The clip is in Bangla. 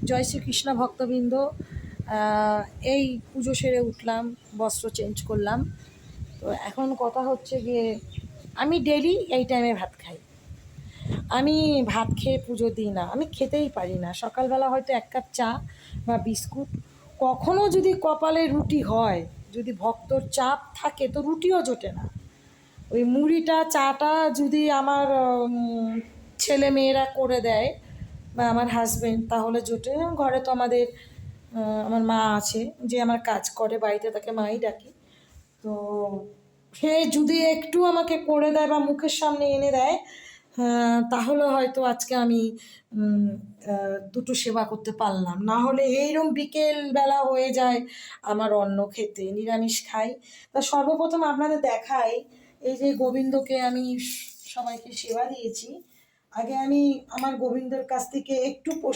জয় শ্রীকৃষ্ণ ভক্তবৃন্দ, এই পুজো সেরে উঠলাম, বস্ত্র চেঞ্জ করলাম। তো এখন কথা হচ্ছে গিয়ে আমি ডেলি এই টাইমে ভাত খাই। আমি ভাত খেয়ে পুজো দিই না, আমি খেতেই পারি না। সকালবেলা হয়তো এক কাপ চা বা বিস্কুট, কখনও যদি কপালে রুটি হয়, যদি ভক্তর চাপ থাকে তো রুটিও জোটে না। ওই মুড়িটা চাটা যদি আমার ছেলে মেয়েরা করে দেয় বা আমার হাজব্যান্ড, তাহলে জোটে। ঘরে তো আমার মা আছে, যে আমার কাজ করে বাড়িতে, তাকে মাই ডাকি। তো সে যদি একটু আমাকে করে দেয় বা মুখের সামনে এনে দেয়, তাহলে হয়তো আজকে আমি দুটো সেবা করতে পারলাম। না হলে এইরকম বিকেলবেলা হয়ে যায় আমার অন্ন খেতে, নিরামিষ খাই। তা সর্বপ্রথম আপনাদের দেখাই, এই যে গোবিন্দকে আমি সবাইকে সেবা দিয়েছি। আগে আমি আমার গোবিন্দর কাছ থেকে একটু